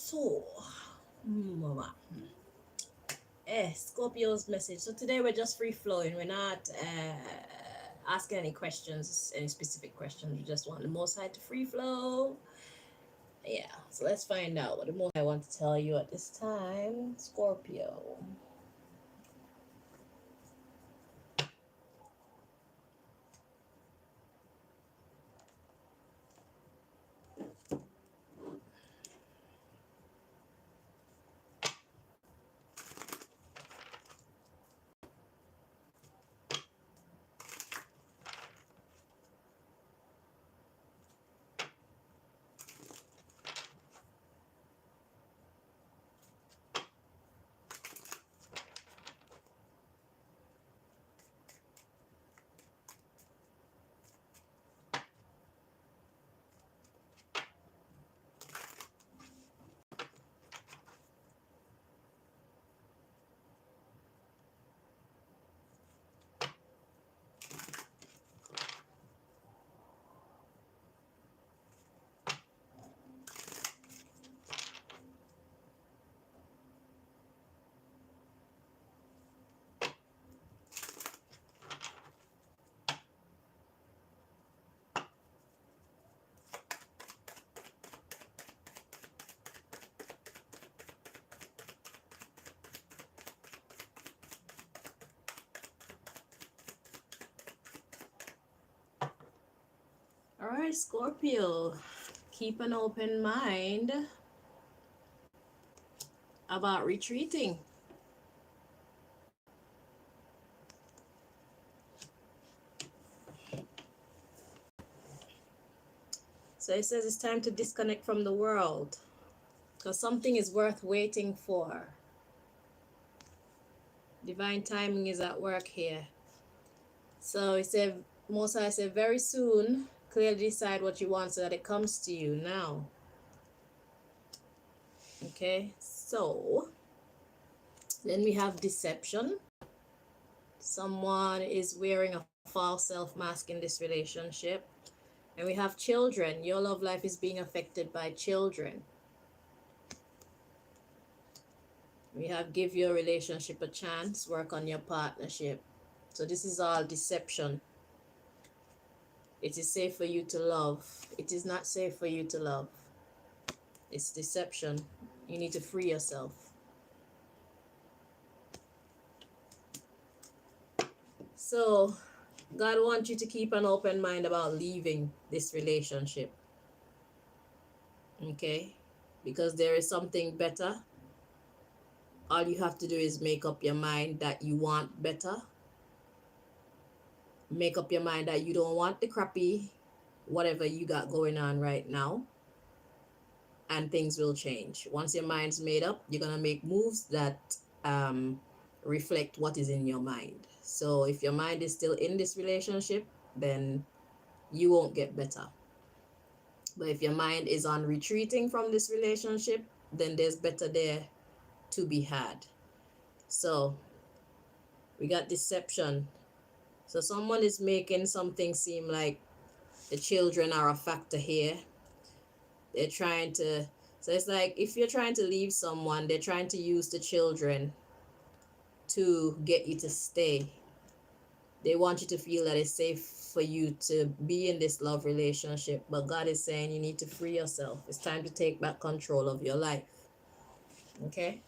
So, mama. Scorpio's message. So today we're just free flowing. We're not asking any questions, any specific questions. We just want the Most High to free flow. Yeah. So let's find out what the Most High wants to tell you at this time, Scorpio. All right, Scorpio. Keep an open mind about retreating. So it says it's time to disconnect from the world because something is worth waiting for. Divine timing is at work here. So it said, Most High said, very soon, clearly decide what you want so that it comes to you now. Okay, so then we have deception. Someone is wearing a false self mask in this relationship. And we have children. Your love life is being affected by children. We have give your relationship a chance, work on your partnership. So this is all deception. It is safe for you to love. It is not safe for you to love. It's deception. You need to free yourself. So God wants you to keep an open mind about leaving this relationship. Okay? Because there is something better. All you have to do is make up your mind that you want better. Make up your mind that you don't want the crappy whatever you got going on right now. And things will change. Once your mind's made up, you're going to make moves that reflect what is in your mind. So if your mind is still in this relationship, then you won't get better. But if your mind is on retreating from this relationship, then there's better there to be had. So we got deception. So someone is making something seem like the children are a factor here. They're trying to, so it's like if you're trying to leave someone, they're trying to use the children to get you to stay. They want you to feel that it's safe for you to be in this love relationship. But God is saying you need to free yourself. It's time to take back control of your life. Okay?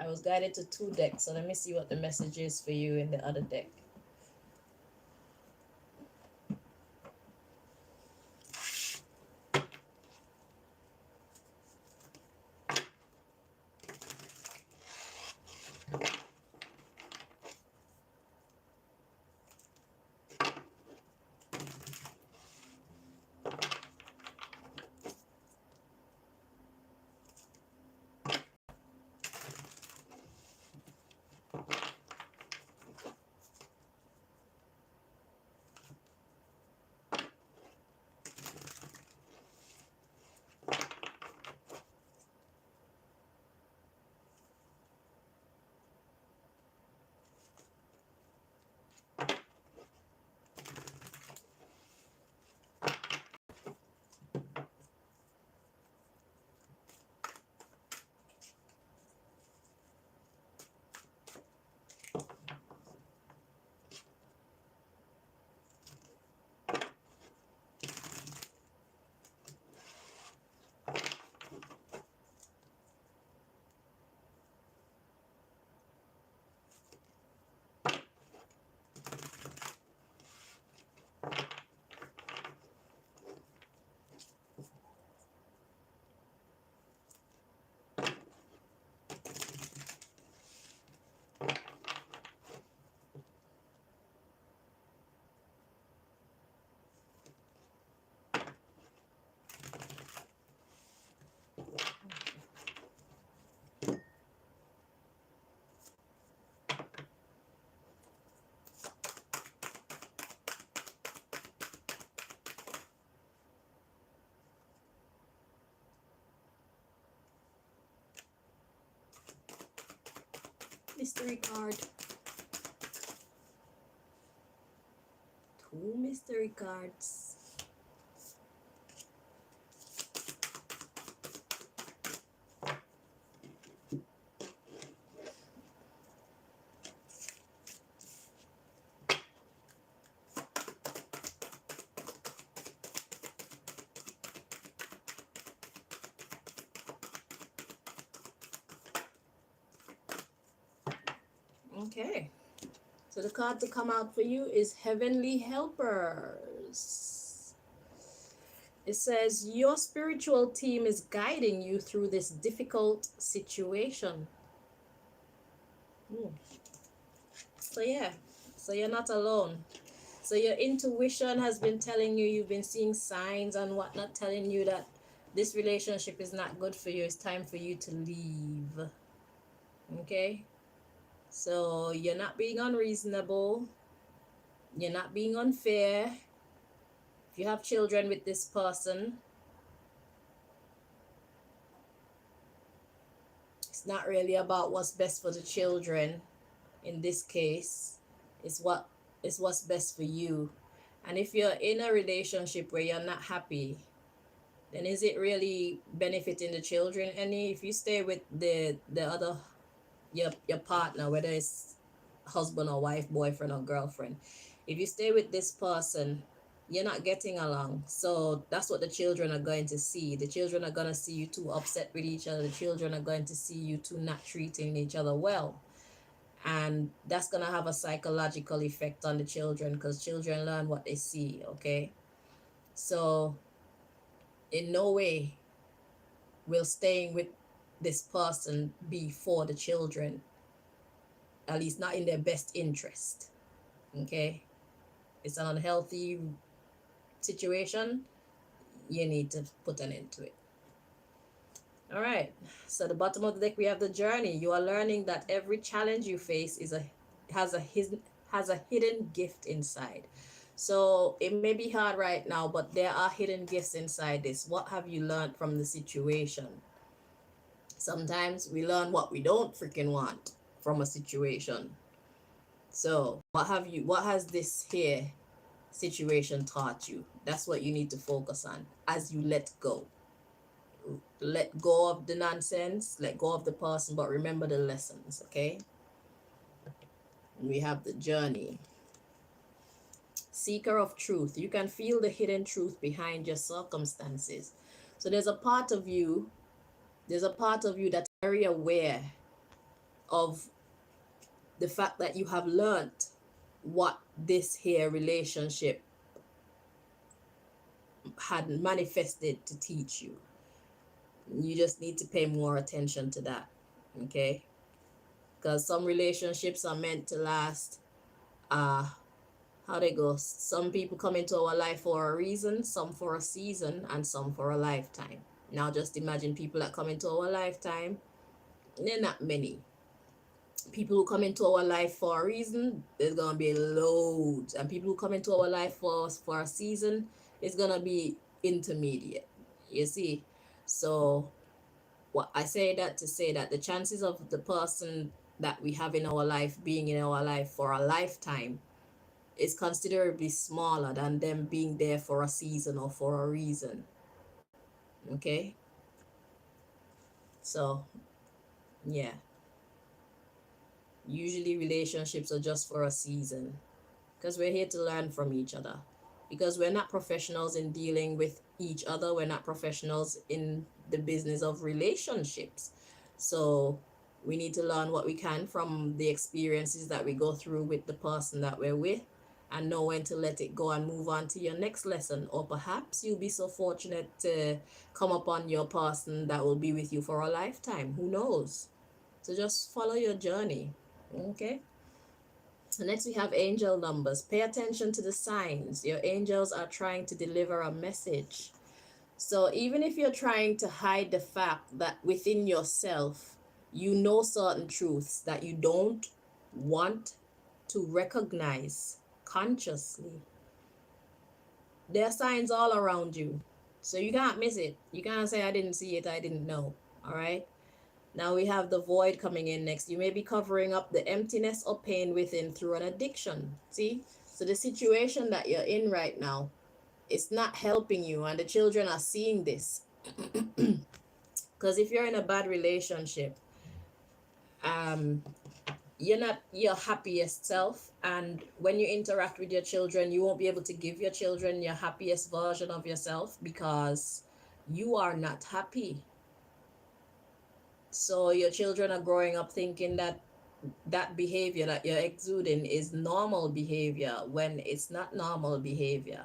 I was guided to 2 decks, so let me see what the message is for you in the other deck. mystery card. 2 mystery cards. Okay. So the card to come out for you is Heavenly Helpers. It says your spiritual team is guiding you through this difficult situation. So yeah, so you're not alone. So your intuition has been telling you, you've been seeing signs and whatnot telling you that this relationship is not good for you. It's time for you to leave. Okay? So you're not being unreasonable. You're not being unfair. If you have children with this person, it's not really about what's best for the children. In this case, it's what's best for you. And if you're in a relationship where you're not happy, then is it really benefiting the children any? If you stay with the other, your partner, whether it's husband or wife, boyfriend or girlfriend, if you stay with this person, you're not getting along. So that's what the children are going to see. The children are going to see you two upset with each other. The children are going to see you two not treating each other well. And that's going to have a psychological effect on the children, because children learn what they see. Okay, so in no way will staying with this person be for the children, at least not in their best interest. Okay, it's an unhealthy situation. You need to put an end to it. All right, so the bottom of the deck we have the Journey. You are learning that every challenge you face has a hidden gift inside. So it may be hard right now, but there are hidden gifts inside this. What have you learned from the situation? Sometimes we learn what we don't freaking want from a situation. So what has this here situation taught you? That's what you need to focus on as you let go. Let go of the nonsense, let go of the person, but remember the lessons. Okay, we have the Journey. Seeker of truth. You can feel the hidden truth behind your circumstances. So there's a part of you that's very aware of the fact that you have learned what this here relationship had manifested to teach you. You just need to pay more attention to that. Okay, because some relationships are meant to last. How they go, some people come into our life for a reason, some for a season, and some for a lifetime. Now just imagine people that come into our lifetime, they're not many. People who come into our life for a reason, there's gonna be loads. And people who come into our life for a season, it's gonna be intermediate. You see? So what I say that to say that the chances of the person that we have in our life being in our life for a lifetime is considerably smaller than them being there for a season or for a reason. Okay, so yeah, usually relationships are just for a season, because we're here to learn from each other, because we're not professionals in dealing with each other. We're not professionals in the business of relationships. So we need to learn what we can from the experiences that we go through with the person that we're with, and know when to let it go and move on to your next lesson. Or perhaps you'll be so fortunate to come upon your person that will be with you for a lifetime. Who knows? So just follow your journey. Okay. So next we have angel numbers. Pay attention to the signs. Your angels are trying to deliver a message. So even if you're trying to hide the fact that within yourself, you know certain truths that you don't want to recognize consciously, there are signs all around you. So you can't miss it. You can't say, I didn't see it, I didn't know. All right. Now we have the void coming in next. You may be covering up the emptiness or pain within through an addiction. See? So the situation that you're in right now, it's not helping you, and the children are seeing this. Because if you're in a bad relationship, um, you're not your happiest self, and when you interact with your children, you won't be able to give your children your happiest version of yourself because you are not happy. So your children are growing up thinking that that behavior that you're exuding is normal behavior when it's not normal behavior.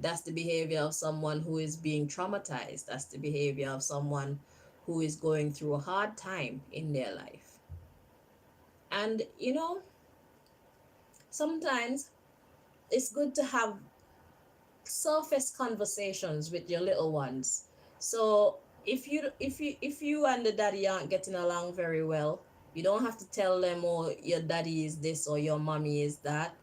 That's the behavior of someone who is being traumatized. That's the behavior of someone who is going through a hard time in their life. And sometimes it's good to have surface conversations with your little ones. So if you and the daddy aren't getting along very well, you don't have to tell them, oh, your daddy is this or your mommy is that.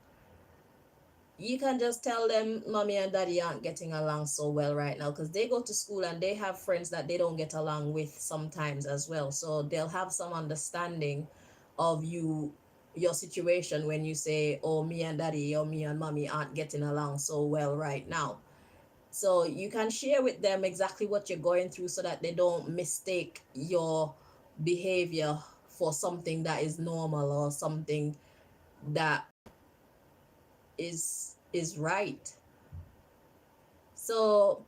You can just tell them mommy and daddy aren't getting along so well right now, because they go to school and they have friends that they don't get along with sometimes as well. So they'll have some understanding of your situation when you say, oh, me and daddy or me and mommy aren't getting along so well right now. So you can share with them exactly what you're going through so that they don't mistake your behavior for something that is normal or something that is right. So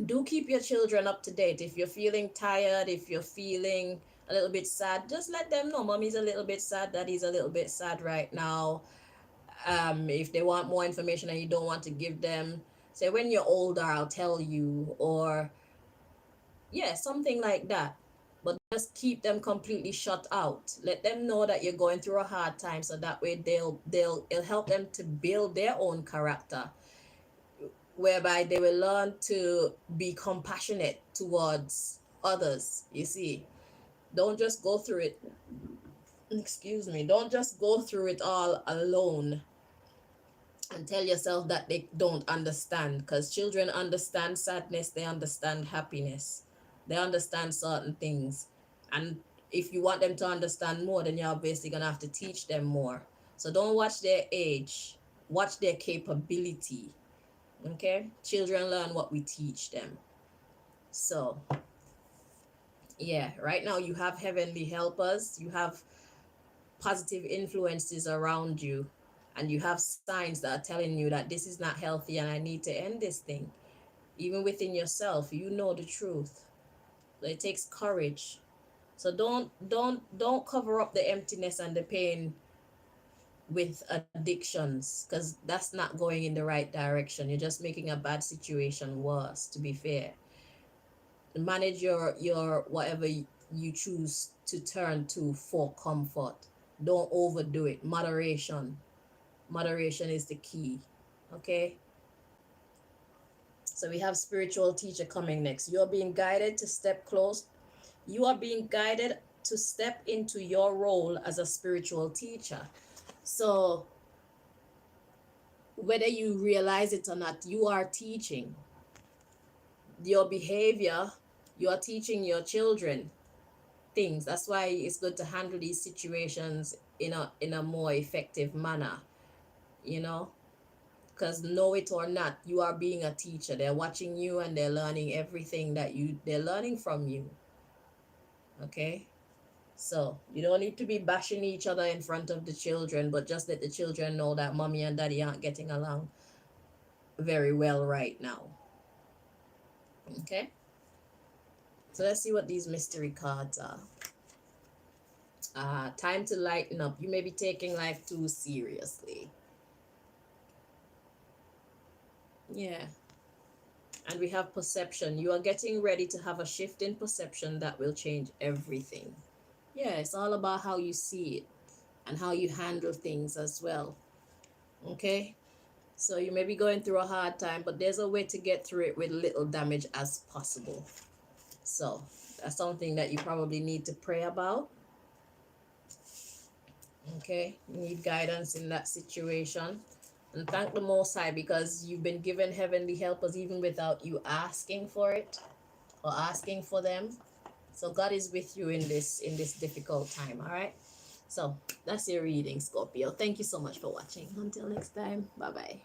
do keep your children up to date. If you're feeling tired, if you're feeling a little bit sad, just let them know mommy's a little bit sad, daddy's a little bit sad right now. If they want more information and you don't want to give them, say when you're older I'll tell you, or yeah, something like that. But just keep them completely shut out. Let them know that you're going through a hard time, so that way it'll help them to build their own character, whereby they will learn to be compassionate towards others. You see, don't just go through it, excuse me, don't just go through it all alone and tell yourself that they don't understand, because children understand sadness, they understand happiness, they understand certain things. And if you want them to understand more, then you're obviously going to have to teach them more. So don't watch their age, watch their capability. Okay, children learn what we teach them. So yeah, right now you have heavenly helpers, you have positive influences around you, and you have signs that are telling you that this is not healthy and I need to end this thing. Even within yourself, you know the truth. So it takes courage. So don't cover up the emptiness and the pain with addictions, because that's not going in the right direction. You're just making a bad situation worse, to be fair. Manage your whatever you choose to turn to for comfort. Don't overdo it. Moderation is the key. Okay, so we have spiritual teacher coming next. You're being guided to step close. You are being guided to step into your role as a spiritual teacher. So whether you realize it or not, you are teaching. Your behavior, you are teaching your children things. That's why it's good to handle these situations in a more effective manner, you know, because know it or not, you are being a teacher. They're watching you and they're learning everything that they're learning from you. Okay, so you don't need to be bashing each other in front of the children, but just let the children know that mommy and daddy aren't getting along very well right now. Okay, so let's see what these mystery cards are. Time to lighten up. You may be taking life too seriously. Yeah. And we have perception. You are getting ready to have a shift in perception that will change everything. Yeah, it's all about how you see it and how you handle things as well. Okay? So you may be going through a hard time, but there's a way to get through it with little damage as possible. So that's something that you probably need to pray about. Okay? You need guidance in that situation. And thank the Most High, because you've been given heavenly helpers even without you asking for it or asking for them. So God is with you in this difficult time. All right. So that's your reading, Scorpio. Thank you so much for watching. Until next time. Bye bye.